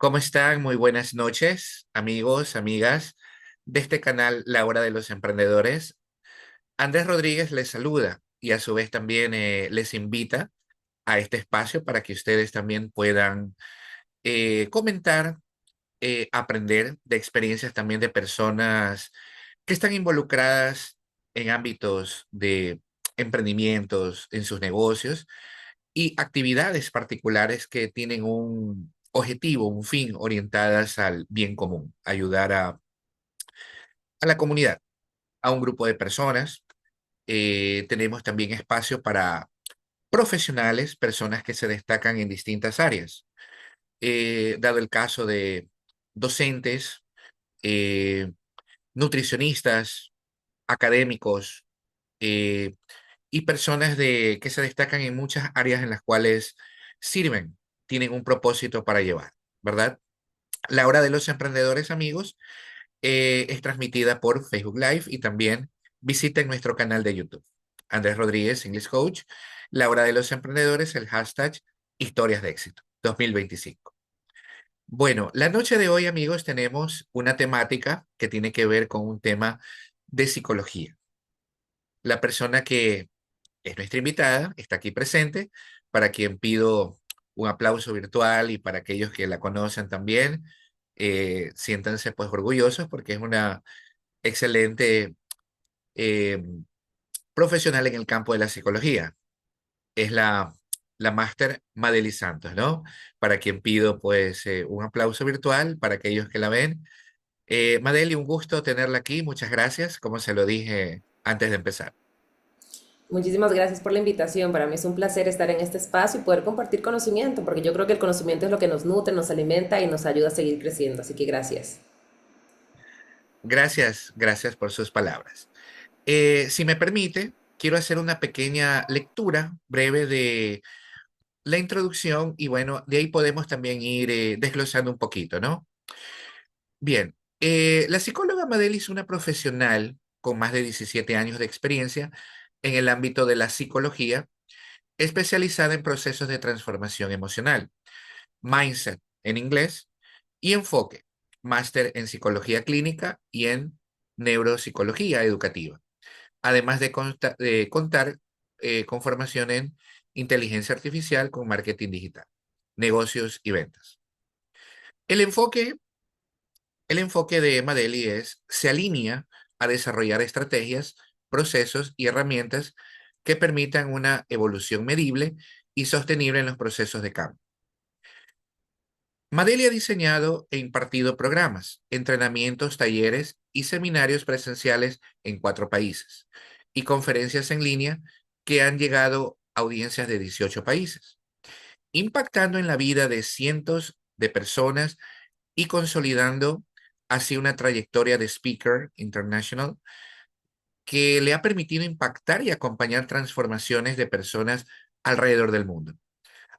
¿Cómo están? Muy buenas noches, amigos, amigas de este canal La Hora de los Emprendedores. Andrés Rodríguez les saluda y a su vez también les invita a este espacio para que ustedes también puedan comentar, aprender de experiencias también de personas que están involucradas en ámbitos de emprendimientos en sus negocios y actividades particulares que tienen un objetivo, un fin orientadas al bien común, ayudar a la comunidad, a un grupo de personas. Tenemos también espacio para profesionales, personas que se destacan en distintas áreas. Dado el caso de docentes, eh, nutricionistas, académicos, eh, y personas que se destacan en muchas áreas en las cuales sirven, tienen un propósito para llevar, ¿verdad? La Hora de los Emprendedores, amigos, es transmitida por Facebook Live y también visiten nuestro canal de YouTube. Andrés Rodríguez, English Coach. La Hora de los Emprendedores, el hashtag Historias de Éxito 2025. Bueno, la noche de hoy, amigos, tenemos una temática que tiene que ver con un tema de psicología. La persona que es nuestra invitada, está aquí presente, para quien pido un aplauso virtual y para aquellos que la conocen también, siéntanse pues orgullosos porque es una excelente eh, profesional en el campo de la psicología. Es la máster Madely Santos, ¿no? Para quien pido pues un aplauso virtual para aquellos que la ven. Madely, un gusto tenerla aquí, muchas gracias, como se lo dije antes de empezar. Muchísimas gracias por la invitación. Para mí es un placer estar en este espacio y poder compartir conocimiento, porque yo creo que el conocimiento es lo que nos nutre, nos alimenta y nos ayuda a seguir creciendo. Así que gracias. Gracias, gracias por sus palabras. Si me permite, quiero hacer una pequeña lectura breve de la introducción y bueno, de ahí podemos también ir desglosando un poquito, ¿no? Bien, la psicóloga Madeli es una profesional con más de 17 años de experiencia en el ámbito de la psicología, especializada en procesos de transformación emocional, mindset en inglés y enfoque, máster en psicología clínica y en neuropsicología educativa, además de contar con formación en inteligencia artificial con marketing digital, negocios y ventas. El enfoque, el enfoque de Madeli se alinea a desarrollar estrategias, procesos y herramientas que permitan una evolución medible y sostenible en los procesos de cambio. Madeli ha diseñado e impartido programas, entrenamientos, talleres y seminarios presenciales en 4 países y conferencias en línea que han llegado a audiencias de 18 países, impactando en la vida de cientos de personas y consolidando así una trayectoria de speaker international que le ha permitido impactar y acompañar transformaciones de personas alrededor del mundo.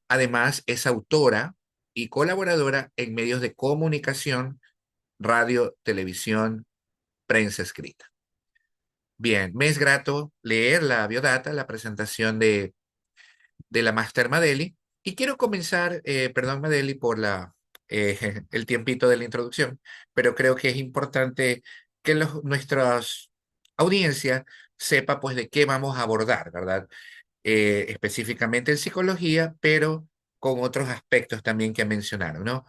Además, es autora y colaboradora en medios de comunicación, radio, televisión, prensa escrita. Bien, me es grato leer la biodata, la presentación de la Master Madeli, y quiero comenzar, perdón Madeli por el tiempito de la introducción, pero creo que es importante que nuestras audiencias sepa pues de qué vamos a abordar, ¿verdad? Específicamente en psicología, pero con otros aspectos también que mencionaron, ¿no?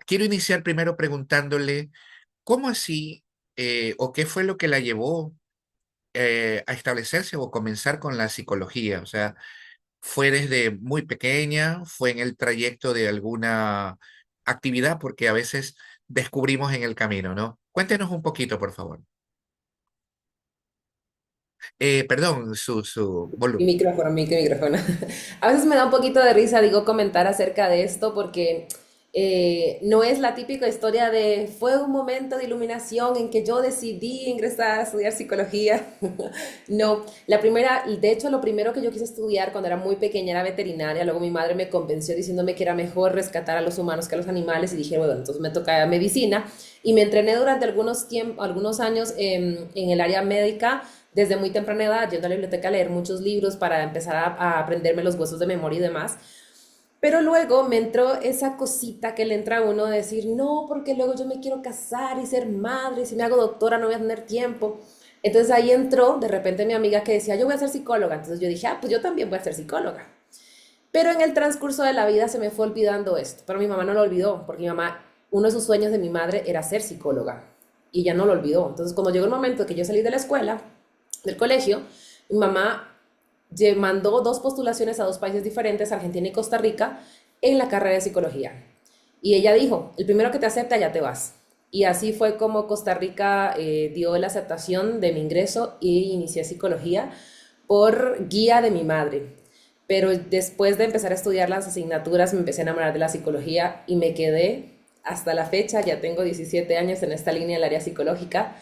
Quiero iniciar primero preguntándole cómo así o qué fue lo que la llevó a establecerse o comenzar con la psicología. O sea, ¿fue desde muy pequeña? ¿Fue en el trayecto de alguna actividad? Porque a veces descubrimos en el camino, ¿no? Cuéntenos un poquito, por favor. Perdón, su Mi volumen. micrófono, mi micrófono. A veces me da un poquito de risa, digo, comentar acerca de esto porque no es la típica historia de fue un momento de iluminación en que yo decidí ingresar a estudiar psicología. No, la primera, de hecho, lo primero que yo quise estudiar cuando era muy pequeña era veterinaria. Luego mi madre me convenció diciéndome que era mejor rescatar a los humanos que a los animales y dije, bueno, entonces me toca medicina y me entrené durante algunos años en el área médica desde muy temprana edad, yendo a la biblioteca a leer muchos libros para empezar a aprenderme los huesos de memoria y demás. Pero luego me entró esa cosita que le entra a uno de decir, no, porque luego yo me quiero casar y ser madre, si me hago doctora no voy a tener tiempo. Entonces ahí entró de repente mi amiga que decía, yo voy a ser psicóloga. Entonces yo dije, ah, pues yo también voy a ser psicóloga. Pero en el transcurso de la vida se me fue olvidando esto. Pero mi mamá no lo olvidó, porque mi mamá, uno de sus sueños de mi madre era ser psicóloga. Y ella no lo olvidó. Entonces cuando llegó el momento que yo salí de la escuela, del colegio, mi mamá mandó dos postulaciones a dos países diferentes, Argentina y Costa Rica, en la carrera de psicología. Y ella dijo, el primero que te acepta, ya te vas. Y así fue como Costa Rica dio la aceptación de mi ingreso y inicié psicología por guía de mi madre. Pero después de empezar a estudiar las asignaturas, me empecé a enamorar de la psicología y me quedé hasta la fecha. Ya tengo 17 años en esta línea del área psicológica,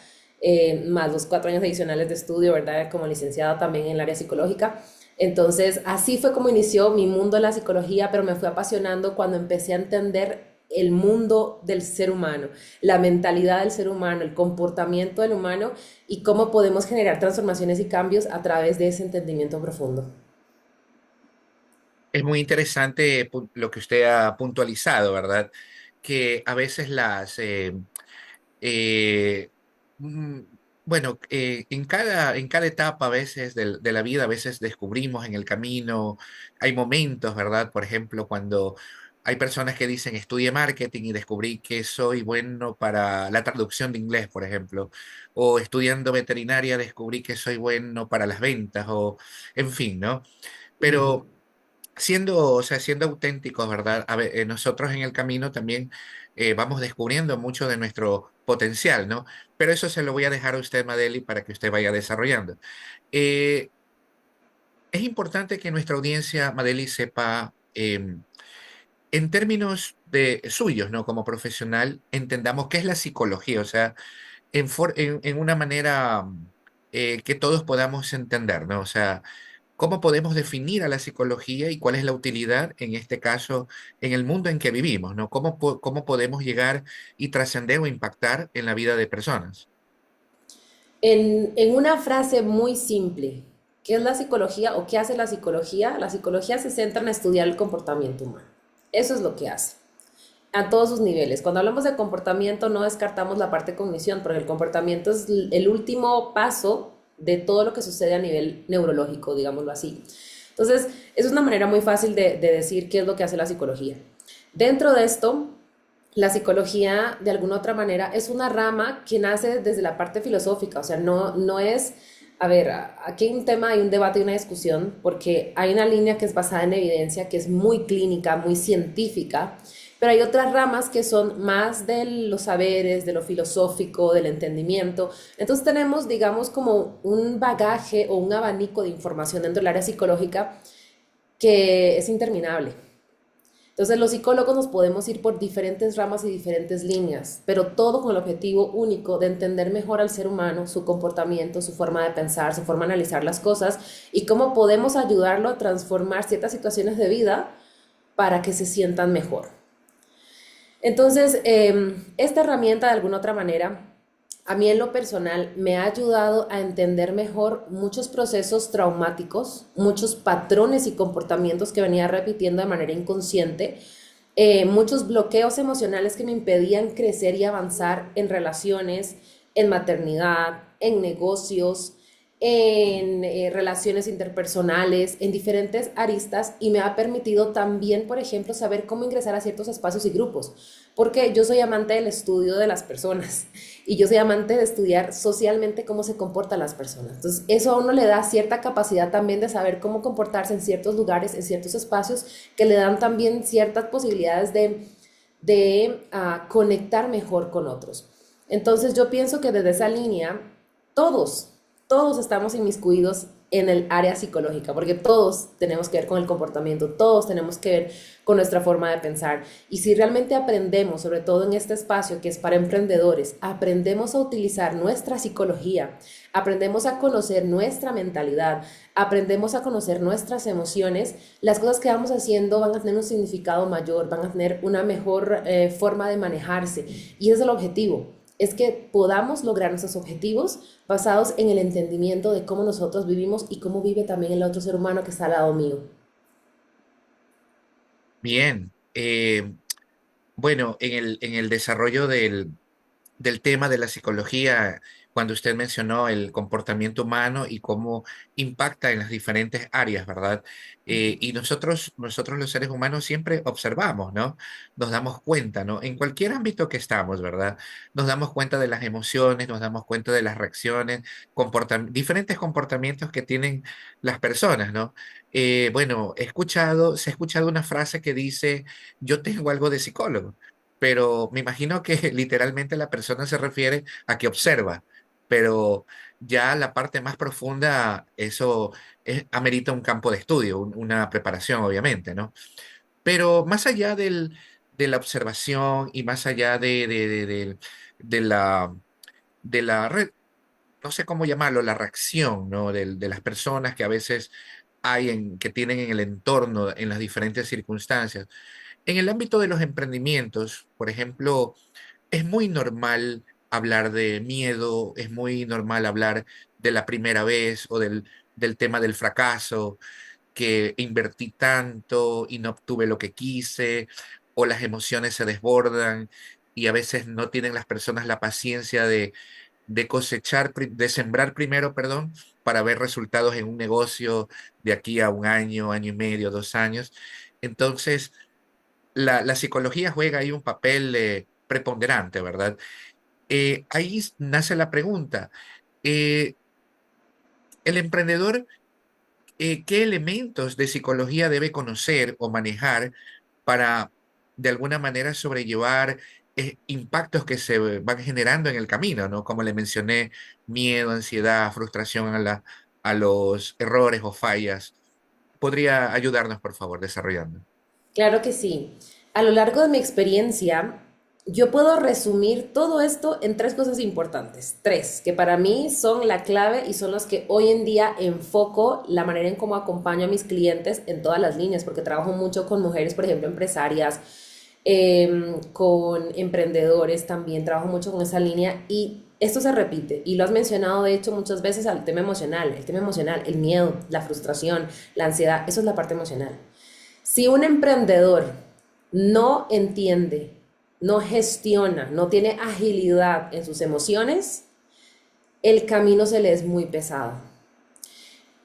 más los 4 años adicionales de estudio, ¿verdad? Como licenciada también en el área psicológica. Entonces, así fue como inició mi mundo de la psicología, pero me fue apasionando cuando empecé a entender el mundo del ser humano, la mentalidad del ser humano, el comportamiento del humano y cómo podemos generar transformaciones y cambios a través de ese entendimiento profundo. Es muy interesante lo que usted ha puntualizado, ¿verdad? Que a veces eh, mm, bueno, en cada etapa a veces de la vida, a veces descubrimos en el camino, hay momentos, ¿verdad? Por ejemplo, cuando hay personas que dicen estudié marketing y descubrí que soy bueno para la traducción de inglés, por ejemplo, o estudiando veterinaria descubrí que soy bueno para las ventas, o en fin, ¿no? Ujú. Pero siendo, o sea, siendo auténticos, ¿verdad? A ver, nosotros en el camino también vamos descubriendo mucho de nuestro potencial, ¿no? Pero eso se lo voy a dejar a usted, Madeli, para que usted vaya desarrollando. Eh, es importante que nuestra audiencia, Madeli, sepa, en términos de suyos, ¿no? Como profesional, entendamos qué es la psicología, o sea, en una manera que todos podamos entender, ¿no? O sea, ¿cómo podemos definir a la psicología y cuál es la utilidad, en este caso, en el mundo en que vivimos, ¿no? ¿Cómo podemos llegar y trascender o impactar en la vida de personas? En una frase muy simple, ¿qué es la psicología o qué hace la psicología? La psicología se centra en estudiar el comportamiento humano. Eso es lo que hace, a todos sus niveles. Cuando hablamos de comportamiento no descartamos la parte de cognición, porque el comportamiento es el último paso de todo lo que sucede a nivel neurológico, digámoslo así. Entonces, es una manera muy fácil de decir qué es lo que hace la psicología. Dentro de esto, la psicología, de alguna otra manera, es una rama que nace desde la parte filosófica, o sea, no es, a ver, aquí hay un tema, hay un debate y una discusión, porque hay una línea que es basada en evidencia, que es muy clínica, muy científica, pero hay otras ramas que son más de los saberes, de lo filosófico, del entendimiento. Entonces tenemos, digamos, como un bagaje o un abanico de información dentro del área psicológica que es interminable. Entonces los psicólogos nos podemos ir por diferentes ramas y diferentes líneas, pero todo con el objetivo único de entender mejor al ser humano, su comportamiento, su forma de pensar, su forma de analizar las cosas y cómo podemos ayudarlo a transformar ciertas situaciones de vida para que se sientan mejor. Entonces, esta herramienta de alguna otra manera, a mí en lo personal me ha ayudado a entender mejor muchos procesos traumáticos, muchos patrones y comportamientos que venía repitiendo de manera inconsciente, muchos bloqueos emocionales que me impedían crecer y avanzar en relaciones, en maternidad, en negocios, en relaciones interpersonales, en diferentes aristas y me ha permitido también, por ejemplo, saber cómo ingresar a ciertos espacios y grupos, porque yo soy amante del estudio de las personas y yo soy amante de estudiar socialmente cómo se comportan las personas. Entonces, eso a uno le da cierta capacidad también de saber cómo comportarse en ciertos lugares, en ciertos espacios, que le dan también ciertas posibilidades de conectar mejor con otros. Entonces, yo pienso que desde esa línea, todos, todos estamos inmiscuidos en el área psicológica, porque todos tenemos que ver con el comportamiento, todos tenemos que ver con nuestra forma de pensar. Y si realmente aprendemos, sobre todo en este espacio que es para emprendedores, aprendemos a utilizar nuestra psicología, aprendemos a conocer nuestra mentalidad, aprendemos a conocer nuestras emociones, las cosas que vamos haciendo van a tener un significado mayor, van a tener una mejor forma de manejarse. Y ese es el objetivo, es que podamos lograr nuestros objetivos basados en el entendimiento de cómo nosotros vivimos y cómo vive también el otro ser humano que está al lado mío. Bien. Bueno, en el desarrollo del tema de la psicología, cuando usted mencionó el comportamiento humano y cómo impacta en las diferentes áreas, ¿verdad? Y nosotros los seres humanos siempre observamos, ¿no? Nos damos cuenta, ¿no? En cualquier ámbito que estamos, ¿verdad? Nos damos cuenta de las emociones, nos damos cuenta de las reacciones, diferentes comportamientos que tienen las personas, ¿no? Bueno, se ha escuchado una frase que dice, yo tengo algo de psicólogo, pero me imagino que literalmente la persona se refiere a que observa, pero ya la parte más profunda, amerita un campo de estudio, una preparación, obviamente, ¿no? Pero más allá de la observación y más allá de la, de la red, no sé cómo llamarlo, la reacción, ¿no? De las personas que a veces que tienen en el entorno, en las diferentes circunstancias. En el ámbito de los emprendimientos, por ejemplo, es muy normal hablar de miedo, es muy normal hablar de la primera vez o del tema del fracaso, que invertí tanto y no obtuve lo que quise, o las emociones se desbordan y a veces no tienen las personas la paciencia de cosechar, de sembrar primero, perdón, para ver resultados en un negocio de aquí a un año, año y medio, 2 años. Entonces, la psicología juega ahí un papel preponderante, ¿verdad? Ahí nace la pregunta. eh, el emprendedor, ¿qué elementos de psicología debe conocer o manejar para, de alguna manera, sobrellevar impactos que se van generando en el camino, ¿no? Como le mencioné, miedo, ansiedad, frustración a los errores o fallas. ¿Podría ayudarnos, por favor, desarrollando? Claro que sí. A lo largo de mi experiencia, yo puedo resumir todo esto en tres cosas importantes. Tres, que para mí son la clave y son las que hoy en día enfoco la manera en cómo acompaño a mis clientes en todas las líneas, porque trabajo mucho con mujeres, por ejemplo, empresarias, con emprendedores también, trabajo mucho con esa línea y esto se repite y lo has mencionado de hecho muchas veces al tema emocional, el miedo, la frustración, la ansiedad, eso es la parte emocional. Si un emprendedor no entiende, no gestiona, no tiene agilidad en sus emociones, el camino se le es muy pesado.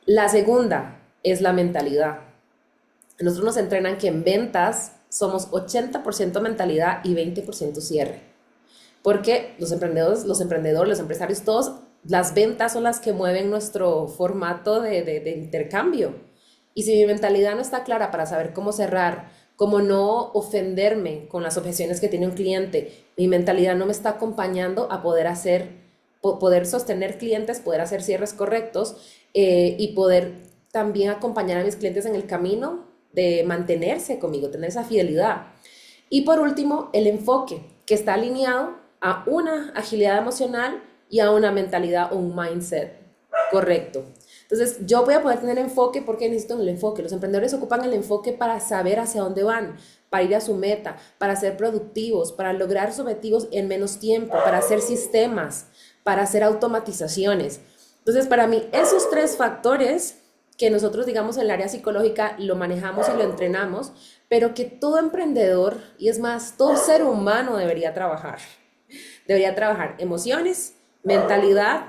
La segunda es la mentalidad. Nosotros nos entrenan que en ventas somos 80% mentalidad y 20% cierre. Porque los emprendedores, los empresarios, todos, las ventas son las que mueven nuestro formato de intercambio. Y si mi mentalidad no está clara para saber cómo cerrar, cómo no ofenderme con las objeciones que tiene un cliente, mi mentalidad no me está acompañando a poder sostener clientes, poder hacer cierres correctos y poder también acompañar a mis clientes en el camino de mantenerse conmigo, tener esa fidelidad. Y por último, el enfoque, que está alineado a una agilidad emocional y a una mentalidad o un mindset correcto. Entonces, yo voy a poder tener enfoque porque necesito el enfoque. Los emprendedores ocupan el enfoque para saber hacia dónde van, para ir a su meta, para ser productivos, para lograr sus objetivos en menos tiempo, para hacer sistemas, para hacer automatizaciones. Entonces, para mí, esos tres factores que nosotros, digamos, en el área psicológica lo manejamos y lo entrenamos, pero que todo emprendedor, y es más, todo ser humano debería trabajar emociones, mentalidad,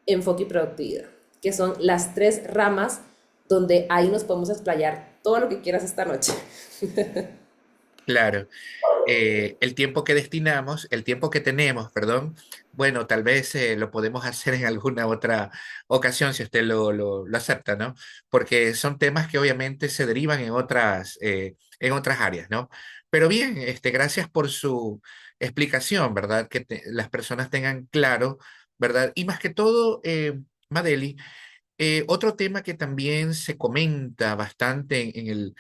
enfoque y productividad, que son las tres ramas donde ahí nos podemos explayar todo lo que quieras esta noche. Claro. El tiempo que destinamos, el tiempo que tenemos, perdón, bueno, tal vez lo podemos hacer en alguna otra ocasión si usted lo acepta, ¿no? Porque son temas que obviamente se derivan en otras áreas, ¿no? Pero bien, gracias por su explicación, ¿verdad? Que las personas tengan claro, ¿verdad? Y más que todo, Madeli, otro tema que también se comenta bastante en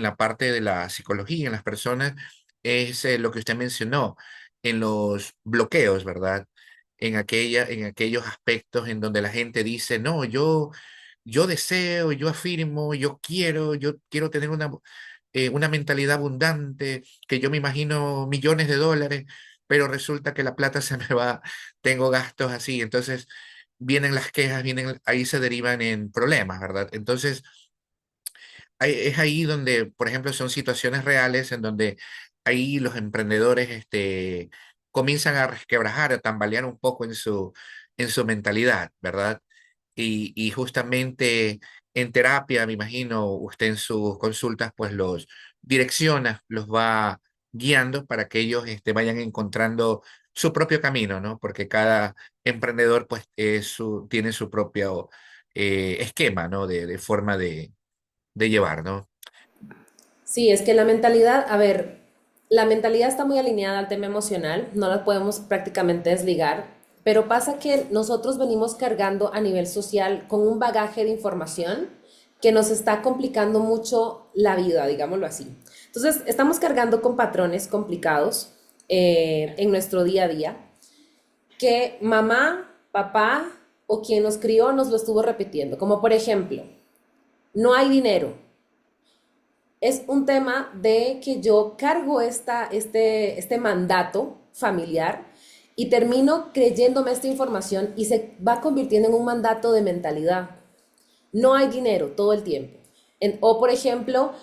la parte de la psicología, en las personas, es lo que usted mencionó, en los bloqueos, ¿verdad? En aquellos aspectos en donde la gente dice, no, yo deseo, yo afirmo, yo quiero tener una mentalidad abundante, que yo me imagino millones de dólares, pero resulta que la plata se me va, tengo gastos así, entonces vienen las quejas, ahí se derivan en problemas, ¿verdad? Entonces, es ahí donde, por ejemplo, son situaciones reales en donde ahí los emprendedores comienzan a resquebrajar, a tambalear un poco en su mentalidad, ¿verdad? Y justamente en terapia, me imagino, usted en sus consultas, pues los direcciona, los va guiando para que ellos vayan encontrando su propio camino, ¿no? Porque cada emprendedor, pues, tiene su propio esquema, ¿no? De forma de llevar, ¿no? Sí, es que la mentalidad, a ver, la mentalidad está muy alineada al tema emocional, no la podemos prácticamente desligar, pero pasa que nosotros venimos cargando a nivel social con un bagaje de información que nos está complicando mucho la vida, digámoslo así. Entonces, estamos cargando con patrones complicados en nuestro día a día que mamá, papá o quien nos crió nos lo estuvo repitiendo, como por ejemplo, no hay dinero, es un tema de que yo cargo este mandato familiar y termino creyéndome esta información y se va convirtiendo en un mandato de mentalidad. No hay dinero todo el tiempo. O por ejemplo,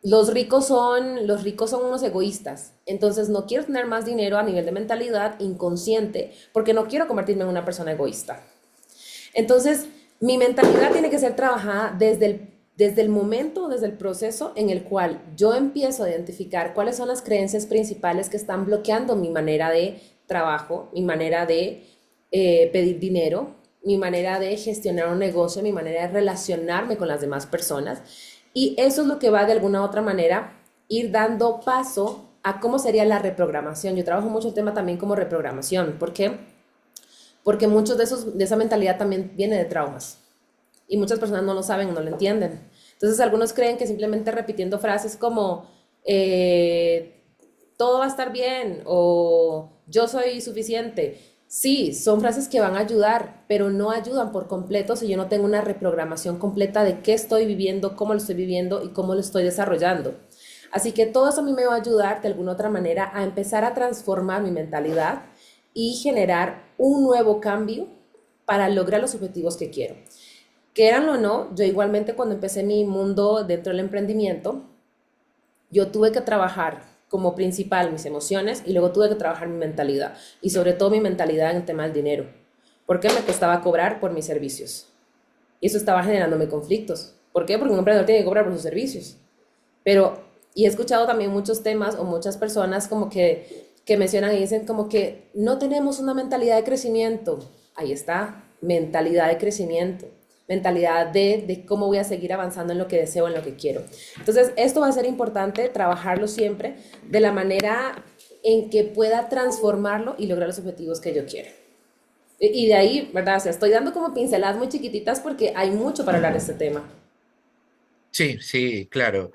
los ricos son unos egoístas. Entonces no quiero tener más dinero a nivel de mentalidad inconsciente porque no quiero convertirme en una persona egoísta. Entonces, mi mentalidad tiene que ser trabajada desde el momento, desde el proceso en el cual yo empiezo a identificar cuáles son las creencias principales que están bloqueando mi manera de trabajo, mi manera de pedir dinero, mi manera de gestionar un negocio, mi manera de relacionarme con las demás personas. Y eso es lo que va de alguna u otra manera ir dando paso a cómo sería la reprogramación. Yo trabajo mucho el tema también como reprogramación. ¿Por qué? Porque muchos de esa mentalidad también viene de traumas y muchas personas no lo saben, no lo entienden. Entonces algunos creen que simplemente repitiendo frases como todo va a estar bien o yo soy suficiente. Sí, son frases que van a ayudar, pero no ayudan por completo si yo no tengo una reprogramación completa de qué estoy viviendo, cómo lo estoy viviendo y cómo lo estoy desarrollando. Así que todo eso a mí me va a ayudar de alguna otra manera a empezar a transformar mi mentalidad y generar un nuevo cambio para lograr los objetivos que quiero. Quieran o no, yo igualmente cuando empecé mi mundo dentro del emprendimiento, yo tuve que trabajar como principal mis emociones y luego tuve que trabajar mi mentalidad y sobre todo mi mentalidad en el tema del dinero, porque me costaba cobrar por mis servicios y eso estaba generándome conflictos. ¿Por qué? Porque un emprendedor tiene que cobrar por sus servicios. Pero, y he escuchado también muchos temas o muchas personas como que mencionan y dicen como que no tenemos una mentalidad de crecimiento. Ahí está, mentalidad de crecimiento, mentalidad de cómo voy a seguir avanzando en lo que deseo, en lo que quiero. Entonces, esto va a ser importante trabajarlo siempre de la manera en que pueda transformarlo y lograr los objetivos que yo quiero. Y de ahí, ¿verdad? O sea, estoy dando como pinceladas muy chiquititas porque hay mucho para hablar de este tema. Sí, sí, claro.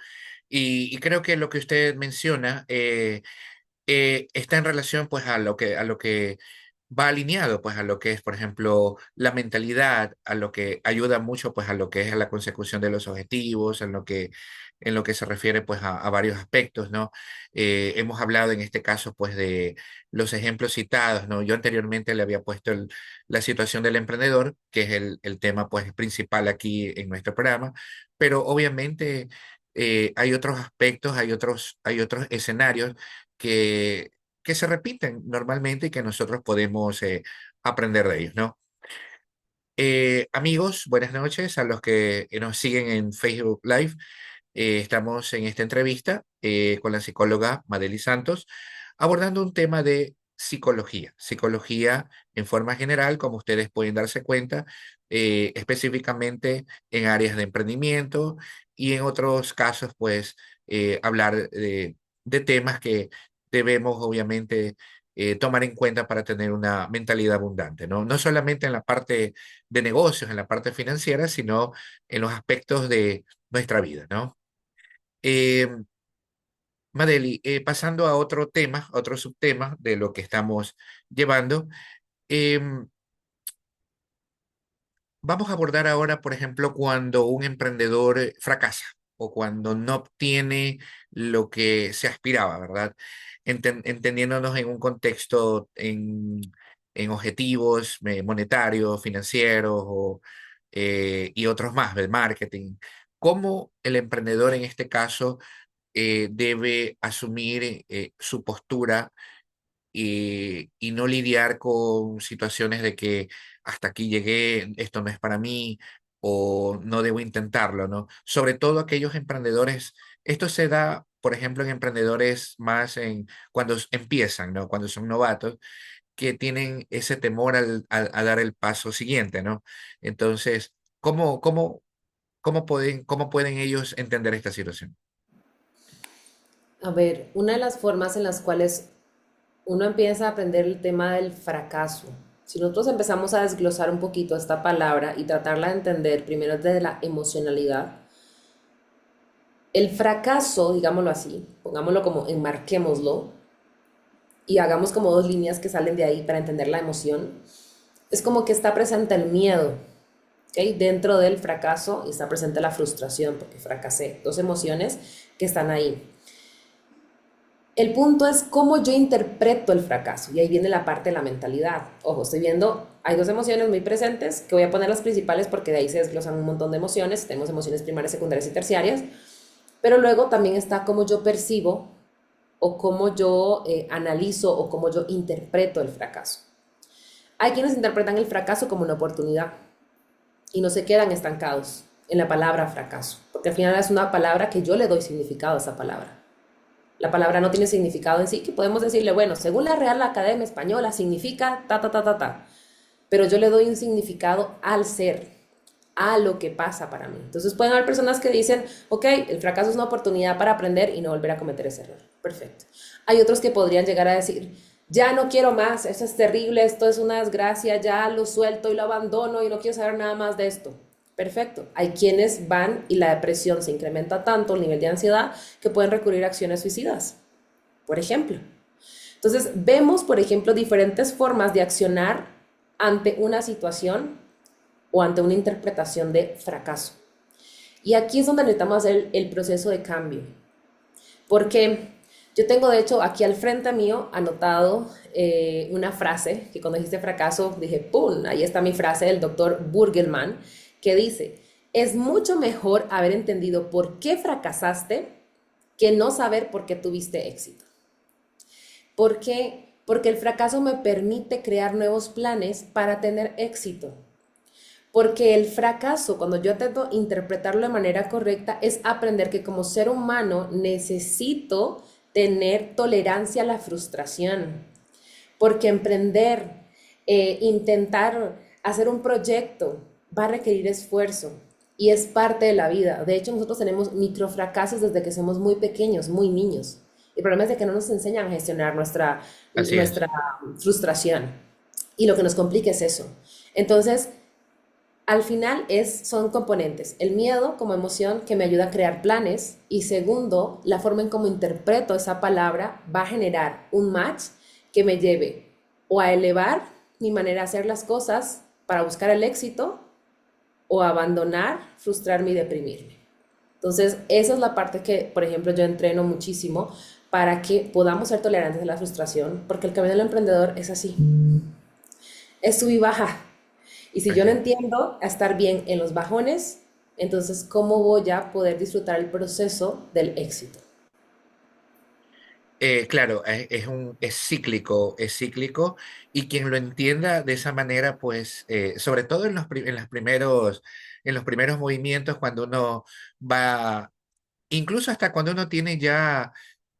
Y creo que lo que usted menciona está en relación pues a lo que va alineado pues a lo que es, por ejemplo, la mentalidad, a lo que ayuda mucho pues a lo que es la consecución de los objetivos, en lo que se refiere pues a varios aspectos, ¿no? Hemos hablado en este caso pues de los ejemplos citados, ¿no? Yo anteriormente le había puesto la situación del emprendedor, que es el tema pues principal aquí en nuestro programa, pero obviamente hay otros aspectos, hay otros escenarios que, que se repiten normalmente y que nosotros podemos aprender de ellos, ¿no? Amigos, buenas noches a los que nos siguen en Facebook Live. Estamos en esta entrevista con la psicóloga Madely Santos, abordando un tema de psicología. Psicología en forma general, como ustedes pueden darse cuenta, específicamente en áreas de emprendimiento y en otros casos, pues, hablar de temas que debemos, obviamente, tomar en cuenta para tener una mentalidad abundante, ¿no? No solamente en la parte de negocios, en la parte financiera, sino en los aspectos de nuestra vida, ¿no? Eh, Madeli, pasando a otro tema, a otro subtema de lo que estamos llevando, em, vamos a abordar ahora, por ejemplo, cuando un emprendedor fracasa o cuando no obtiene lo que se aspiraba, ¿verdad? Entendiéndonos en un contexto, en objetivos monetarios, financieros y otros más del marketing. ¿Cómo el emprendedor en este caso debe asumir su postura y no lidiar con situaciones de que hasta aquí llegué, esto no es para mí o no debo intentarlo, ¿no? Sobre todo aquellos emprendedores, esto se da, por ejemplo, en emprendedores más en cuando empiezan, ¿no? Cuando son novatos, que tienen ese temor a dar el paso siguiente, ¿no? Entonces, cómo pueden ellos entender esta situación? A ver, una de las formas en las cuales uno empieza a aprender el tema del fracaso, si nosotros empezamos a desglosar un poquito esta palabra y tratarla de entender primero desde la emocionalidad, el fracaso, digámoslo así, pongámoslo como enmarquémoslo y hagamos como dos líneas que salen de ahí para entender la emoción, es como que está presente el miedo, ¿ok? Dentro del fracaso y está presente la frustración porque fracasé, dos emociones que están ahí. El punto es cómo yo interpreto el fracaso y ahí viene la parte de la mentalidad. Ojo, estoy viendo, hay dos emociones muy presentes que voy a poner las principales porque de ahí se desglosan un montón de emociones. Tenemos emociones primarias, secundarias y terciarias, pero luego también está cómo yo percibo o cómo yo analizo o cómo yo interpreto el fracaso. Hay quienes interpretan el fracaso como una oportunidad y no se quedan estancados en la palabra fracaso, porque al final es una palabra que yo le doy significado a esa palabra. La palabra no tiene significado en sí, que podemos decirle, bueno, según la Real Academia Española significa ta, ta, ta, ta, ta. Pero yo le doy un significado al ser, a lo que pasa para mí. Entonces pueden haber personas que dicen, ok, el fracaso es una oportunidad para aprender y no volver a cometer ese error. Perfecto. Hay otros que podrían llegar a decir, ya no quiero más, esto es terrible, esto es una desgracia, ya lo suelto y lo abandono y no quiero saber nada más de esto. Perfecto. Hay quienes van y la depresión se incrementa tanto, el nivel de ansiedad, que pueden recurrir a acciones suicidas, por ejemplo. Entonces, vemos, por ejemplo, diferentes formas de accionar ante una situación o ante una interpretación de fracaso. Y aquí es donde necesitamos hacer el proceso de cambio. Porque yo tengo, de hecho, aquí al frente mío anotado una frase que cuando dijiste fracaso dije, ¡pum! Ahí está mi frase del doctor Burgelman, que dice, es mucho mejor haber entendido por qué fracasaste que no saber por qué tuviste éxito. ¿Por qué? Porque el fracaso me permite crear nuevos planes para tener éxito. Porque el fracaso, cuando yo intento interpretarlo de manera correcta, es aprender que como ser humano necesito tener tolerancia a la frustración. Porque emprender, intentar hacer un proyecto va a requerir esfuerzo y es parte de la vida. De hecho, nosotros tenemos microfracasos desde que somos muy pequeños, muy niños. El problema es de que no nos enseñan a gestionar Así es. nuestra frustración. Y lo que nos complica es eso. Entonces, al final son componentes. El miedo como emoción que me ayuda a crear planes y segundo, la forma en cómo interpreto esa palabra va a generar un match que me lleve o a elevar mi manera de hacer las cosas para buscar el éxito o a abandonar, frustrarme y deprimirme. Entonces, esa es la parte que, por ejemplo, yo entreno muchísimo para que podamos ser tolerantes a la frustración, porque el camino del emprendedor es así, es sub y baja. Y si yo Así no es. entiendo a estar bien en los bajones, entonces, ¿cómo voy a poder disfrutar el proceso del éxito? Claro, es cíclico, y quien lo entienda de esa manera, pues, sobre todo en en los primeros movimientos, cuando uno va, incluso hasta cuando uno tiene ya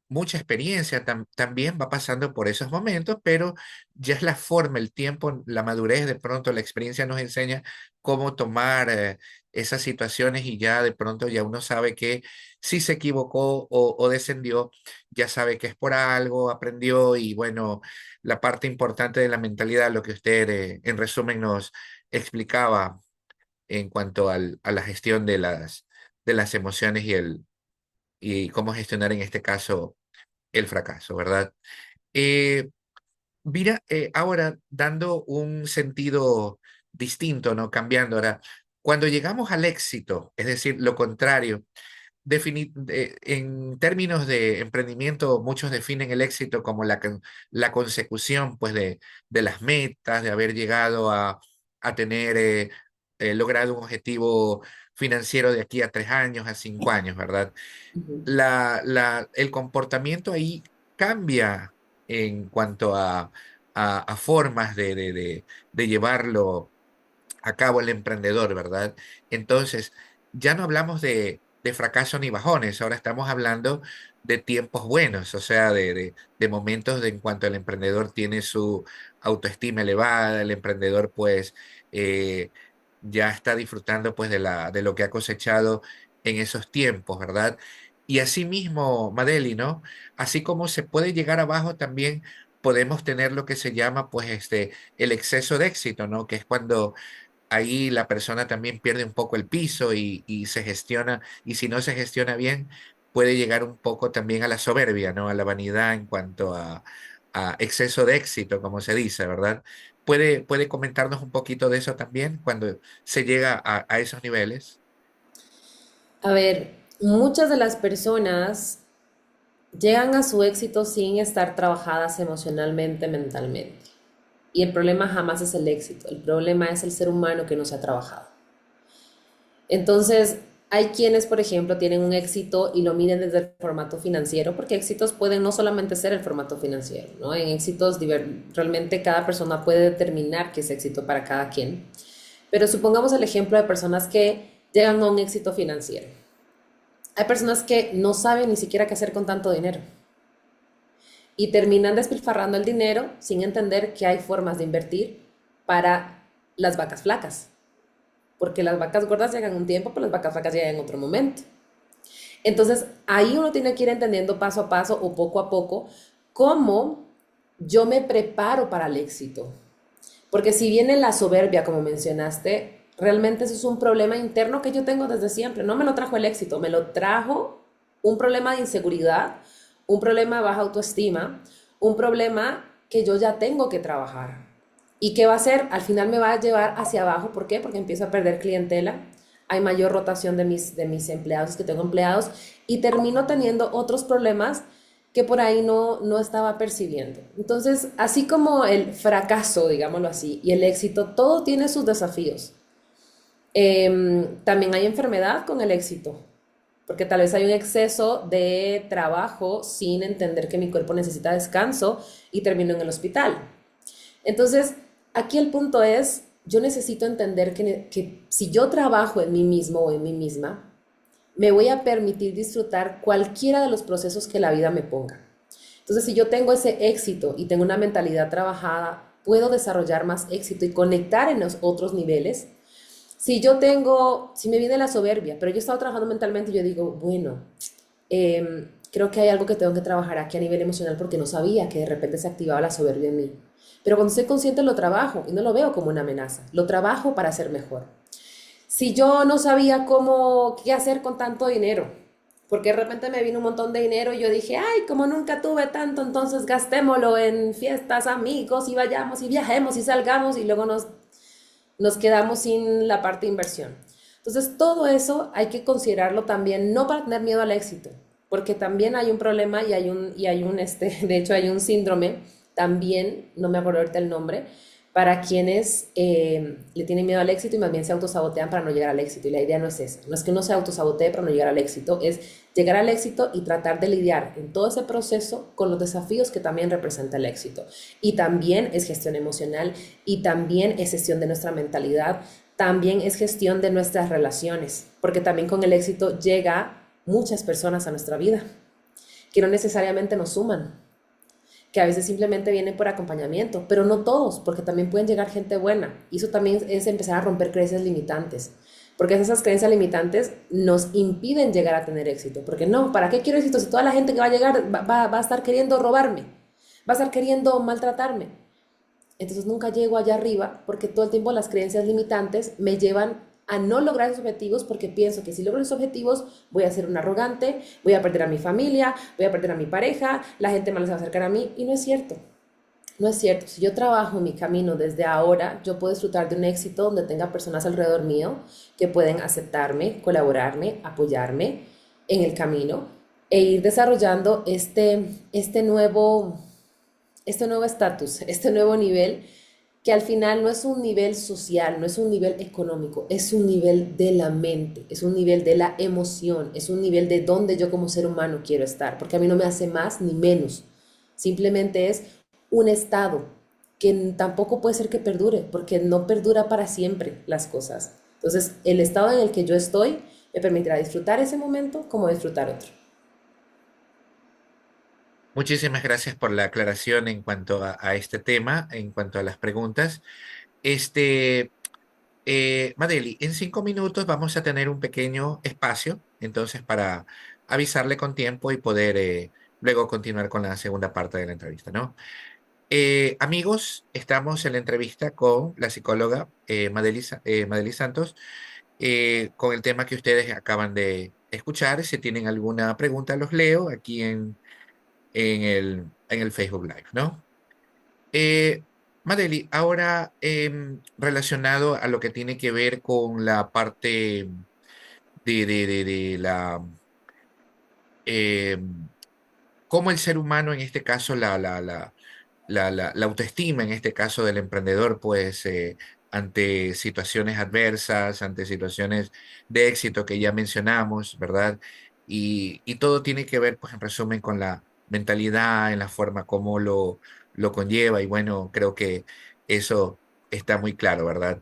mucha experiencia, también va pasando por esos momentos, pero ya es la forma, el tiempo, la madurez, de pronto la experiencia nos enseña cómo tomar esas situaciones y ya de pronto ya uno sabe que si se equivocó o descendió, ya sabe que es por algo, aprendió y bueno, la parte importante de la mentalidad, lo que usted en resumen nos explicaba en cuanto a la gestión de las emociones y cómo gestionar en este caso el fracaso, ¿verdad? Eh, Mira, ahora dando un sentido distinto, ¿no? Cambiando ahora, cuando llegamos al éxito, es decir, lo contrario, en términos de emprendimiento, muchos definen el éxito como la consecución, pues, de las metas, de haber llegado a tener logrado un objetivo financiero de aquí a 3 años, a 5 años, ¿verdad? Ujú. El comportamiento ahí cambia en cuanto a formas de llevarlo a cabo el emprendedor, ¿verdad? Entonces, ya no hablamos de fracaso ni bajones, ahora estamos hablando de tiempos buenos, o sea, de momentos en cuanto el emprendedor tiene su autoestima elevada, el emprendedor pues eh, ya está disfrutando pues de lo que ha cosechado en esos tiempos, ¿verdad? Y así mismo, Madeli, ¿no? Así como se puede llegar abajo, también podemos tener lo que se llama pues el exceso de éxito, ¿no? Que es cuando ahí la persona también pierde un poco el piso y se gestiona, y si no se gestiona bien, puede llegar un poco también a la soberbia, ¿no? A la vanidad en cuanto a exceso de éxito, como se dice, ¿verdad? ¿Puede comentarnos un poquito de eso también cuando se llega a esos niveles? A ver, muchas de las personas llegan a su éxito sin estar trabajadas emocionalmente, mentalmente. Y el problema jamás es el éxito, el problema es el ser humano que no se ha trabajado. Entonces, hay quienes, por ejemplo, tienen un éxito y lo miden desde el formato financiero, porque éxitos pueden no solamente ser el formato financiero, ¿no? En éxitos realmente cada persona puede determinar qué es éxito para cada quien. Pero supongamos el ejemplo de personas que llegan a un éxito financiero. Hay personas que no saben ni siquiera qué hacer con tanto dinero y terminan despilfarrando el dinero sin entender que hay formas de invertir para las vacas flacas, porque las vacas gordas llegan un tiempo, pero las vacas flacas llegan en otro momento. Entonces, ahí uno tiene que ir entendiendo paso a paso o poco a poco cómo yo me preparo para el éxito. Porque si viene la soberbia, como mencionaste, realmente eso es un problema interno que yo tengo desde siempre. No me lo trajo el éxito, me lo trajo un problema de inseguridad, un problema de baja autoestima, un problema que yo ya tengo que trabajar. ¿Y qué va a hacer? Al final me va a llevar hacia abajo. ¿Por qué? Porque empiezo a perder clientela, hay mayor rotación de mis empleados, que tengo empleados, y termino teniendo otros problemas que por ahí no estaba percibiendo. Entonces, así como el fracaso, digámoslo así, y el éxito, todo tiene sus desafíos. También hay enfermedad con el éxito, porque tal vez hay un exceso de trabajo sin entender que mi cuerpo necesita descanso y termino en el hospital. Entonces, aquí el punto es, yo necesito entender que si yo trabajo en mí mismo o en mí misma, me voy a permitir disfrutar cualquiera de los procesos que la vida me ponga. Entonces, si yo tengo ese éxito y tengo una mentalidad trabajada, puedo desarrollar más éxito y conectar en los otros niveles. Si me viene la soberbia, pero yo he estado trabajando mentalmente y yo digo, bueno, creo que hay algo que tengo que trabajar aquí a nivel emocional porque no sabía que de repente se activaba la soberbia en mí. Pero cuando estoy consciente lo trabajo y no lo veo como una amenaza, lo trabajo para ser mejor. Si yo no sabía qué hacer con tanto dinero, porque de repente me vino un montón de dinero y yo dije, ay, como nunca tuve tanto, entonces gastémoslo en fiestas, amigos y vayamos y viajemos y salgamos y luego nos quedamos sin la parte de inversión. Entonces, todo eso hay que considerarlo también, no para tener miedo al éxito, porque también hay un problema de hecho hay un síndrome, también, no me acuerdo ahorita el nombre, para quienes le tienen miedo al éxito y más bien se autosabotean para no llegar al éxito. Y la idea no es esa, no es que uno se autosabotee para no llegar al éxito, es llegar al éxito y tratar de lidiar en todo ese proceso con los desafíos que también representa el éxito. Y también es gestión emocional y también es gestión de nuestra mentalidad, también es gestión de nuestras relaciones, porque también con el éxito llega muchas personas a nuestra vida que no necesariamente nos suman, que a veces simplemente vienen por acompañamiento, pero no todos, porque también pueden llegar gente buena. Y eso también es empezar a romper creencias limitantes, porque esas creencias limitantes nos impiden llegar a tener éxito. Porque no, ¿para qué quiero éxito si toda la gente que va a llegar va a estar queriendo robarme, va a estar queriendo maltratarme? Entonces nunca llego allá arriba porque todo el tiempo las creencias limitantes me llevan a no lograr esos objetivos porque pienso que si logro esos objetivos voy a ser un arrogante, voy a perder a mi familia, voy a perder a mi pareja, la gente más se va a acercar a mí y no es cierto. No es cierto. Si yo trabajo en mi camino desde ahora, yo puedo disfrutar de un éxito donde tenga personas alrededor mío que pueden aceptarme, colaborarme, apoyarme en el camino e ir desarrollando este nuevo estatus, este nuevo nivel que al final no es un nivel social, no es un nivel económico, es un nivel de la mente, es un nivel de la emoción, es un nivel de donde yo como ser humano quiero estar, porque a mí no me hace más ni menos, simplemente es un estado que tampoco puede ser que perdure, porque no perdura para siempre las cosas. Entonces, el estado en el que yo estoy me permitirá disfrutar ese momento como disfrutar otro. Muchísimas gracias por la aclaración en cuanto a este tema, en cuanto a las preguntas. Este, Madeli, en 5 minutos vamos a tener un pequeño espacio, entonces para avisarle con tiempo y poder luego continuar con la segunda parte de la entrevista, ¿no? Amigos, estamos en la entrevista con la psicóloga Madeli Santos con el tema que ustedes acaban de escuchar. Si tienen alguna pregunta, los leo aquí en el Facebook Live, ¿no? Eh, Madeli, ahora relacionado a lo que tiene que ver con la parte de la em, cómo el ser humano, en este caso, la autoestima, en este caso del emprendedor, pues ante situaciones adversas, ante situaciones de éxito que ya mencionamos, ¿verdad? Y todo tiene que ver, pues en resumen, con la mentalidad, en la forma como lo conlleva. Y bueno, creo que eso está muy claro, ¿verdad?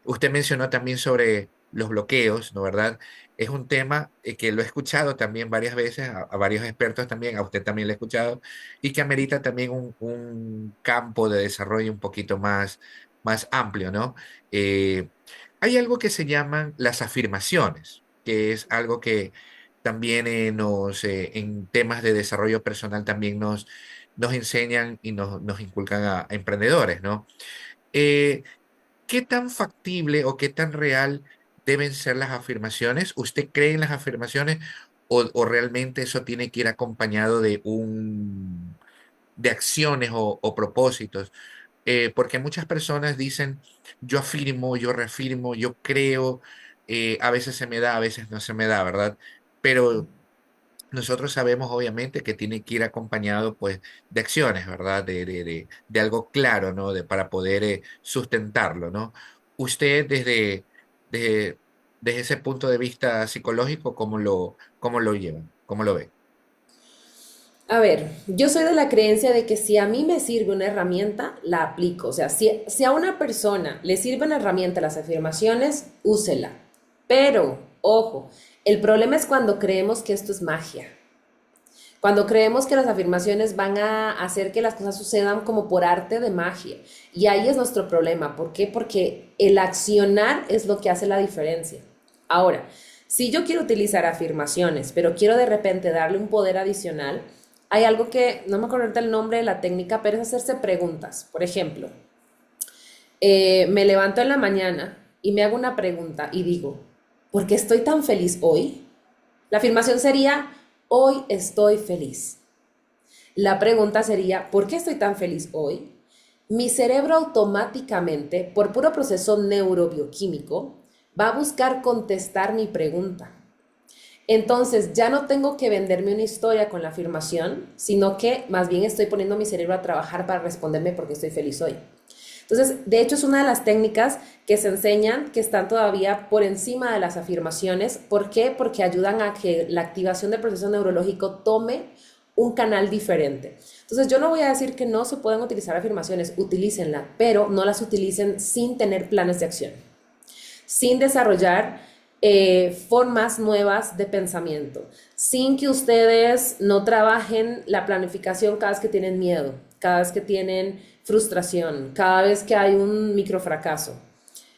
Usted mencionó también sobre los bloqueos, ¿no? ¿Verdad? Es un tema que lo he escuchado también varias veces, a varios expertos también, a usted también lo he escuchado, y que amerita también un campo de desarrollo un poquito más amplio, ¿no? Eh, Hay algo que se llaman las afirmaciones, que es algo que también en temas de desarrollo personal también nos enseñan y nos inculcan a emprendedores, ¿no? Eh, ¿Qué tan factible o qué tan real deben ser las afirmaciones? ¿Usted cree en las afirmaciones o realmente eso tiene que ir acompañado de acciones o propósitos? Porque muchas personas dicen, yo afirmo, yo reafirmo, yo creo, a veces se me da, a veces no se me da, ¿verdad? Pero nosotros sabemos obviamente que tiene que ir acompañado pues de acciones, ¿verdad? De algo claro, ¿no? Para poder sustentarlo, ¿no? Usted desde, desde ese punto de vista psicológico, ¿cómo lo lleva? ¿Cómo lo ve? A ver, yo soy de la creencia de que si a mí me sirve una herramienta, la aplico. O sea, si a una persona le sirve una herramienta las afirmaciones, úsela. Pero, ojo, el problema es cuando creemos que esto es magia. Cuando creemos que las afirmaciones van a hacer que las cosas sucedan como por arte de magia. Y ahí es nuestro problema. ¿Por qué? Porque el accionar es lo que hace la diferencia. Ahora, si yo quiero utilizar afirmaciones, pero quiero de repente darle un poder adicional, hay algo que, no me acuerdo ahorita el nombre de la técnica, pero es hacerse preguntas. Por ejemplo, me levanto en la mañana y me hago una pregunta y digo, ¿por qué estoy tan feliz hoy? La afirmación sería, hoy estoy feliz. La pregunta sería, ¿por qué estoy tan feliz hoy? Mi cerebro automáticamente, por puro proceso neurobioquímico, va a buscar contestar mi pregunta. Entonces ya no tengo que venderme una historia con la afirmación, sino que más bien estoy poniendo mi cerebro a trabajar para responderme por qué estoy feliz hoy. Entonces, de hecho, es una de las técnicas que se enseñan que están todavía por encima de las afirmaciones. ¿Por qué? Porque ayudan a que la activación del proceso neurológico tome un canal diferente. Entonces, yo no voy a decir que no se pueden utilizar afirmaciones, utilícenla, pero no las utilicen sin tener planes de acción, sin desarrollar formas nuevas de pensamiento, sin que ustedes no trabajen la planificación cada vez que tienen miedo, cada vez que tienen frustración, cada vez que hay un microfracaso.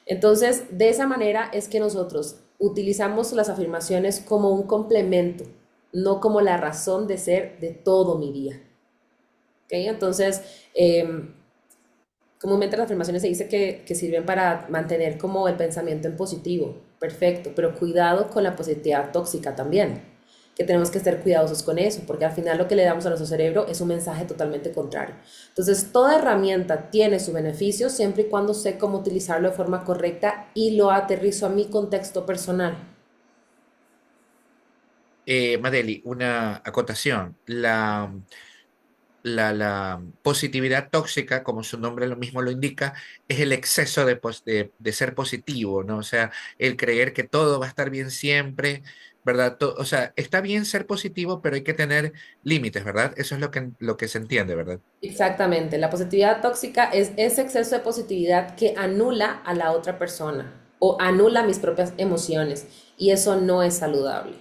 Entonces, de esa manera es que nosotros utilizamos las afirmaciones como un complemento, no como la razón de ser de todo mi día. ¿Okay? Entonces, comúnmente las afirmaciones se dice que sirven para mantener como el pensamiento en positivo, perfecto, pero cuidado con la positividad tóxica también, que tenemos que estar cuidadosos con eso, porque al final lo que le damos a nuestro cerebro es un mensaje totalmente contrario. Entonces, toda herramienta tiene su beneficio siempre y cuando sé cómo utilizarlo de forma correcta y lo aterrizo a mi contexto personal. Madeli, una acotación. la positividad tóxica, como su nombre lo mismo lo indica, es el exceso de ser positivo, ¿no? O sea, el creer que todo va a estar bien siempre, ¿verdad? O sea, está bien ser positivo, pero hay que tener límites, ¿verdad? Eso es lo que se entiende, ¿verdad? Exactamente, la positividad tóxica es ese exceso de positividad que anula a la otra persona o anula mis propias emociones y eso no es saludable.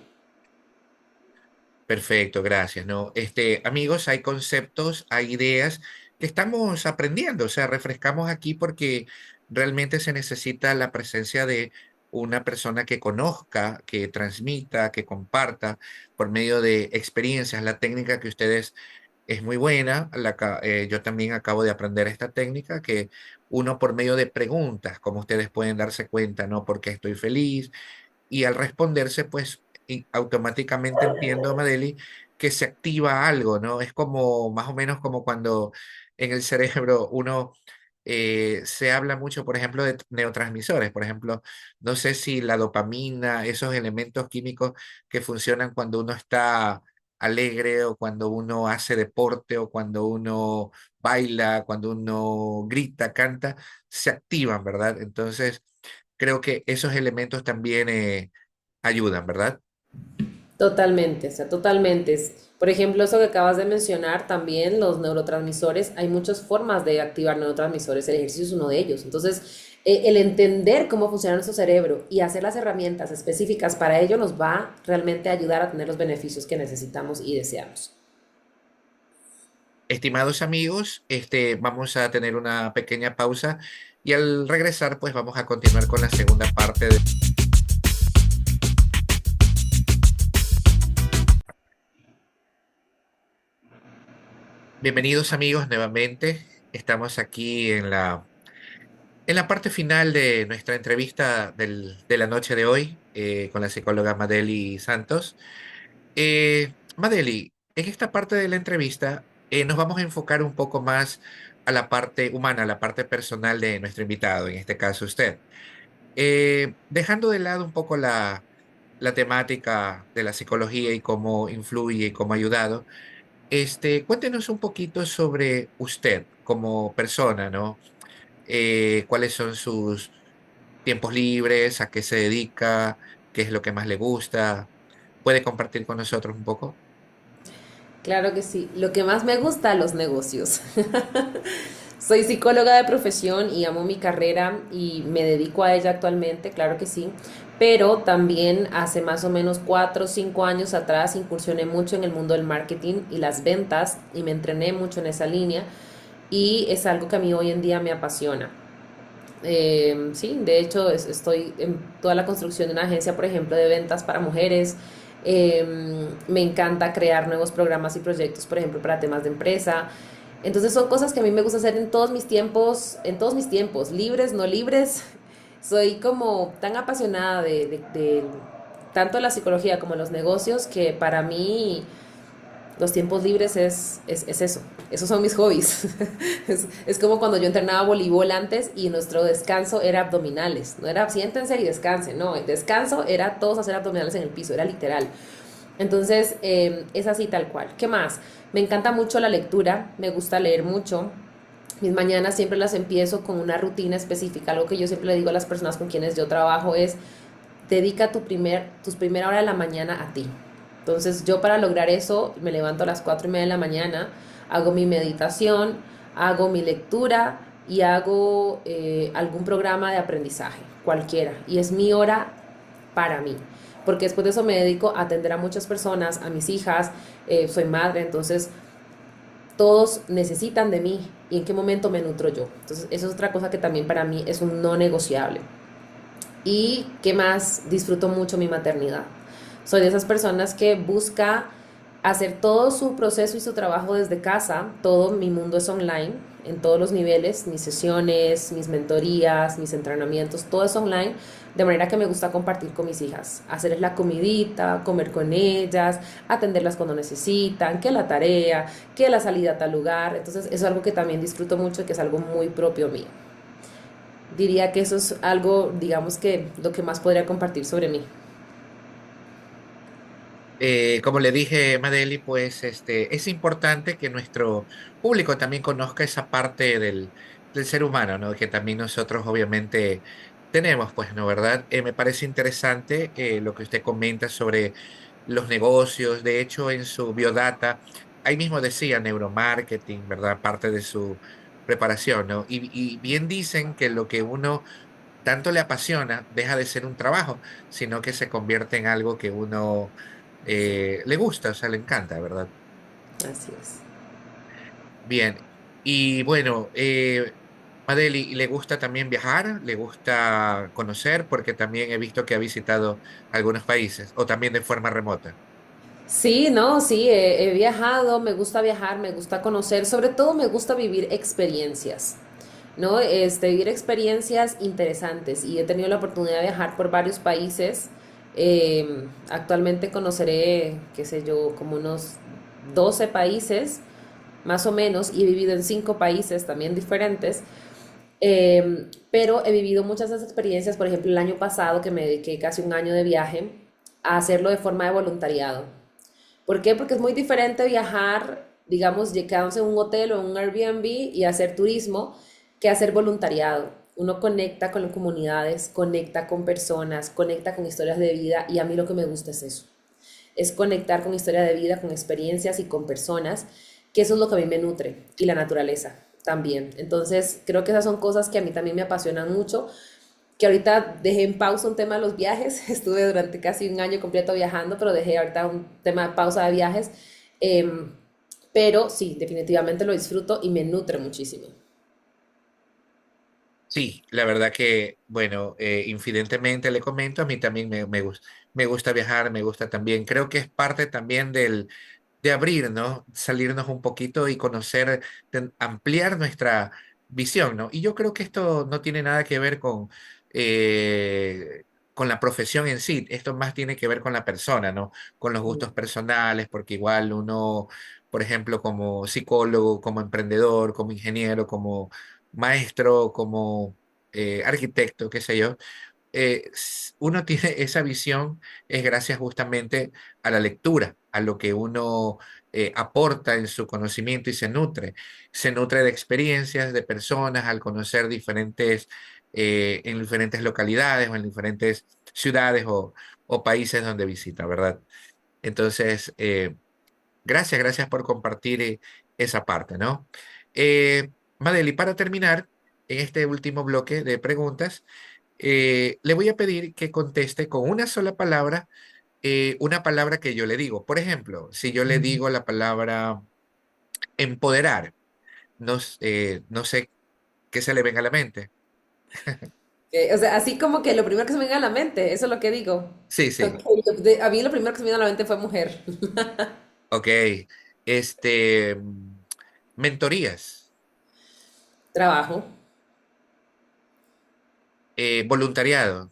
Perfecto, gracias, ¿no? Amigos, hay conceptos, hay ideas que estamos aprendiendo, o sea, refrescamos aquí porque realmente se necesita la presencia de una persona que conozca, que transmita, que comparta por medio de experiencias. La técnica que ustedes es muy buena, yo también acabo de aprender esta técnica que uno por medio de preguntas, como ustedes pueden darse cuenta, ¿no? Porque estoy feliz y al responderse, pues automáticamente entiendo, Madeli, que se activa algo, ¿no? Es como más o menos como cuando en el cerebro uno se habla mucho, por ejemplo, de neurotransmisores, por ejemplo, no sé si la dopamina, esos elementos químicos que funcionan cuando uno está alegre o cuando uno hace deporte o cuando uno baila, cuando uno grita, canta, se activan, ¿verdad? Entonces, creo que esos elementos también ayudan, ¿verdad? Totalmente, o sea, totalmente. Por ejemplo, eso que acabas de mencionar, también los neurotransmisores, hay muchas formas de activar neurotransmisores, el ejercicio es uno de ellos. Entonces, el entender cómo funciona nuestro cerebro y hacer las herramientas específicas para ello nos va realmente a ayudar a tener los beneficios que necesitamos y deseamos. Estimados amigos, vamos a tener una pequeña pausa y al regresar, pues vamos a continuar con la segunda parte de... Bienvenidos amigos nuevamente. Estamos aquí en la parte final de nuestra entrevista de la noche de hoy con la psicóloga Madeli Santos. Madeli, en esta parte de la entrevista nos vamos a enfocar un poco más a la parte humana, a la parte personal de nuestro invitado, en este caso usted. Dejando de lado un poco la temática de la psicología y cómo influye y cómo ha ayudado, cuéntenos un poquito sobre usted como persona, ¿no? ¿Cuáles son sus tiempos libres? ¿A qué se dedica? ¿Qué es lo que más le gusta? ¿Puede compartir con nosotros un poco? Claro que sí. Lo que más me gusta, los negocios. Soy psicóloga de profesión y amo mi carrera y me dedico a ella actualmente, claro que sí. Pero también hace más o menos 4 o 5 años atrás incursioné mucho en el mundo del marketing y las ventas y me entrené mucho en esa línea y es algo que a mí hoy en día me apasiona. Sí, de hecho estoy en toda la construcción de una agencia, por ejemplo, de ventas para mujeres. Me encanta crear nuevos programas y proyectos, por ejemplo, para temas de empresa. Entonces son cosas que a mí me gusta hacer en todos mis tiempos, libres, no libres. Soy como tan apasionada de tanto la psicología como los negocios que para mí los tiempos libres es eso. Esos son mis hobbies. Es como cuando yo entrenaba voleibol antes y nuestro descanso era abdominales. No era siéntense y descansen. No, el descanso era todos hacer abdominales en el piso. Era literal. Entonces, es así tal cual. ¿Qué más? Me encanta mucho la lectura. Me gusta leer mucho. Mis mañanas siempre las empiezo con una rutina específica. Algo que yo siempre le digo a las personas con quienes yo trabajo es dedica tus primera hora de la mañana a ti. Entonces yo para lograr eso me levanto a las 4:30 de la mañana, hago mi meditación, hago mi lectura y hago algún programa de aprendizaje, cualquiera. Y es mi hora para mí. Porque después de eso me dedico a atender a muchas personas, a mis hijas, soy madre, entonces todos necesitan de mí y en qué momento me nutro yo. Entonces eso es otra cosa que también para mí es un no negociable. Y qué más, disfruto mucho mi maternidad. Soy de esas personas que busca hacer todo su proceso y su trabajo desde casa. Todo mi mundo es online, en todos los niveles, mis sesiones, mis mentorías, mis entrenamientos, todo es online. De manera que me gusta compartir con mis hijas, hacerles la comidita, comer con ellas, atenderlas cuando necesitan, que la tarea, que la salida a tal lugar. Entonces, eso es algo que también disfruto mucho y que es algo muy propio mío. Diría que eso es algo, digamos que lo que más podría compartir sobre mí. Como le dije, Madeli, pues es importante que nuestro público también conozca esa parte del ser humano, ¿no? Que también nosotros obviamente tenemos, pues, ¿no? ¿Verdad? Me parece interesante lo que usted comenta sobre los negocios. De hecho, en su biodata, ahí mismo decía neuromarketing, ¿verdad? Parte de su preparación, ¿no? Y bien dicen que lo que uno tanto le apasiona, deja de ser un trabajo, sino que se convierte en algo que uno le gusta, o sea, le encanta, ¿verdad? Así es. Bien, y bueno, Adeli, ¿le gusta también viajar? ¿Le gusta conocer? Porque también he visto que ha visitado algunos países, o también de forma remota. Sí, no, sí, he viajado, me gusta viajar, me gusta conocer, sobre todo me gusta vivir experiencias, ¿no? Vivir experiencias interesantes y he tenido la oportunidad de viajar por varios países. Actualmente conoceré, qué sé yo, como unos 12 países, más o menos, y he vivido en 5 países también diferentes. Pero he vivido muchas de esas experiencias, por ejemplo, el año pasado que me dediqué casi un año de viaje a hacerlo de forma de voluntariado. ¿Por qué? Porque es muy diferente viajar, digamos, quedándose en un hotel o en un Airbnb y hacer turismo que hacer voluntariado. Uno conecta con las comunidades, conecta con personas, conecta con historias de vida y a mí lo que me gusta es eso. Es conectar con historia de vida, con experiencias y con personas, que eso es lo que a mí me nutre y la naturaleza también. Entonces, creo que esas son cosas que a mí también me apasionan mucho, que ahorita dejé en pausa un tema de los viajes, estuve durante casi un año completo viajando, pero dejé ahorita un tema de pausa de viajes, pero sí, definitivamente lo disfruto y me nutre muchísimo. Sí, la verdad que, bueno, infidentemente le comento, a mí también me gusta viajar, me gusta también, creo que es parte también de abrir, ¿no? Salirnos un poquito y conocer, ampliar nuestra visión, ¿no? Y yo creo que esto no tiene nada que ver con la profesión en sí, esto más tiene que ver con la persona, ¿no? Con los gustos personales, porque igual uno, por ejemplo, como psicólogo, como emprendedor, como ingeniero, como maestro, como arquitecto, qué sé yo, uno tiene esa visión es gracias justamente a la lectura, a lo que uno aporta en su conocimiento y se nutre de experiencias, de personas, al conocer en diferentes localidades o en diferentes ciudades o países donde visita, ¿verdad? Entonces, gracias por compartir esa parte, ¿no? Madeli, para terminar, en este último bloque de preguntas, le voy a pedir que conteste con una sola palabra, una palabra que yo le digo. Por ejemplo, si yo le digo la palabra empoderar, no sé qué se le venga a la mente. O sea, así como que lo primero que se me viene a la mente, eso es lo que digo. Sí, Ok, sí, a mí lo primero que se me vino a la mente fue mujer. ok. Este, mentorías, Trabajo, voluntariado,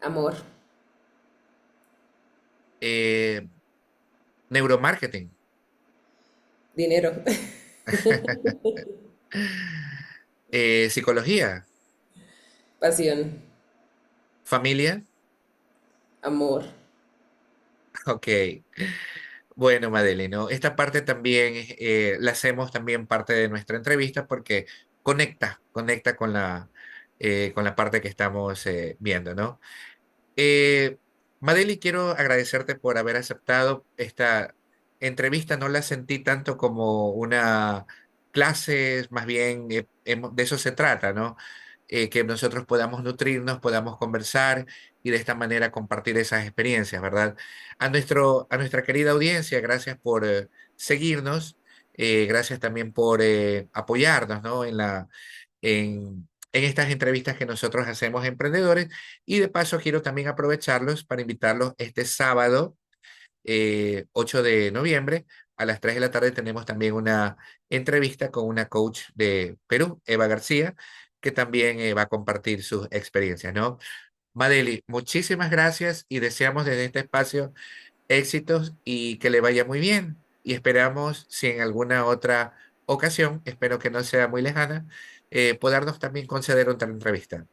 amor, eh, neuromarketing, dinero, psicología, pasión, familia, amor. ok. Bueno, Madeleine, ¿no? Esta parte también la hacemos también parte de nuestra entrevista porque conecta con la parte que estamos viendo, ¿no? Eh, Madeli, quiero agradecerte por haber aceptado esta entrevista. No la sentí tanto como una clase, más bien de eso se trata, ¿no? Que nosotros podamos nutrirnos, podamos conversar y de esta manera compartir esas experiencias, ¿verdad? A nuestra querida audiencia, gracias por seguirnos, gracias también por apoyarnos, ¿no? En estas entrevistas que nosotros hacemos a emprendedores y de paso quiero también aprovecharlos para invitarlos este sábado 8 de noviembre a las 3 de la tarde tenemos también una entrevista con una coach de Perú, Eva García, que también va a compartir sus experiencias, ¿no? Madeli, muchísimas gracias y deseamos desde este espacio éxitos y que le vaya muy bien. Y esperamos, si en alguna otra ocasión, espero que no sea muy lejana, podernos también conceder otra entrevista.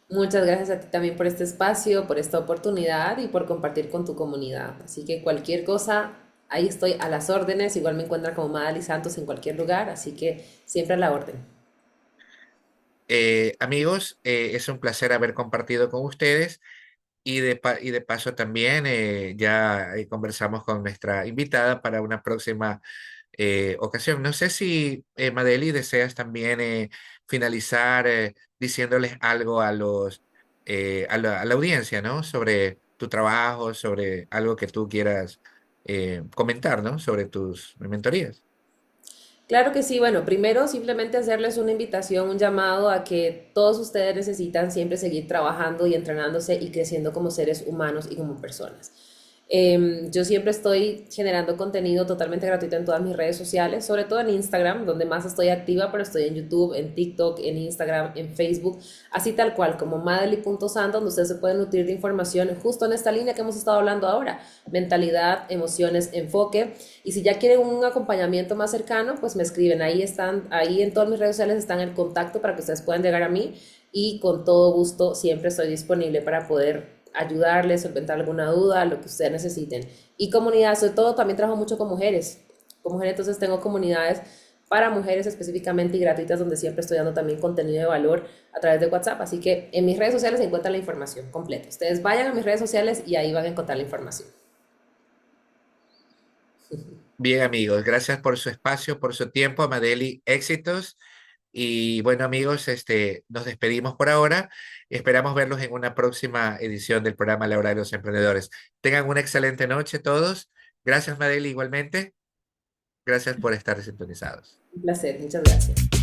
Muchas gracias a ti también por este espacio, por esta oportunidad y por compartir con tu comunidad. Así que cualquier cosa, ahí estoy a las órdenes. Igual me encuentran como Madali Santos en cualquier lugar, así que siempre a la orden. Amigos, es un placer haber compartido con ustedes y de paso también ya conversamos con nuestra invitada para una próxima ocasión. No sé si, Madeli, deseas también finalizar diciéndoles algo a a la audiencia, ¿no? Sobre tu trabajo, sobre algo que tú quieras comentar, ¿no? Sobre tus mentorías. Claro que sí, bueno, primero simplemente hacerles una invitación, un llamado a que todos ustedes necesitan siempre seguir trabajando y entrenándose y creciendo como seres humanos y como personas. Yo siempre estoy generando contenido totalmente gratuito en todas mis redes sociales, sobre todo en Instagram, donde más estoy activa, pero estoy en YouTube, en TikTok, en Instagram, en Facebook, así tal cual como madely.sando, donde ustedes se pueden nutrir de información justo en esta línea que hemos estado hablando ahora, mentalidad, emociones, enfoque. Y si ya quieren un acompañamiento más cercano, pues me escriben, ahí están, ahí en todas mis redes sociales están el contacto para que ustedes puedan llegar a mí y con todo gusto siempre estoy disponible para poder ayudarles, solventar alguna duda, lo que ustedes necesiten. Y comunidad, sobre todo también trabajo mucho con mujeres entonces tengo comunidades para mujeres específicamente y gratuitas donde siempre estoy dando también contenido de valor a través de WhatsApp. Así que en mis redes sociales se encuentra la información completa. Ustedes vayan a mis redes sociales y ahí van a encontrar la información. Bien, amigos, gracias por su espacio, por su tiempo, Madeli, éxitos. Y bueno, amigos, nos despedimos por ahora. Esperamos verlos en una próxima edición del programa La Hora de los Emprendedores. Tengan una excelente noche todos. Gracias, Madeli, igualmente. Gracias por estar sintonizados. Un placer, muchas gracias.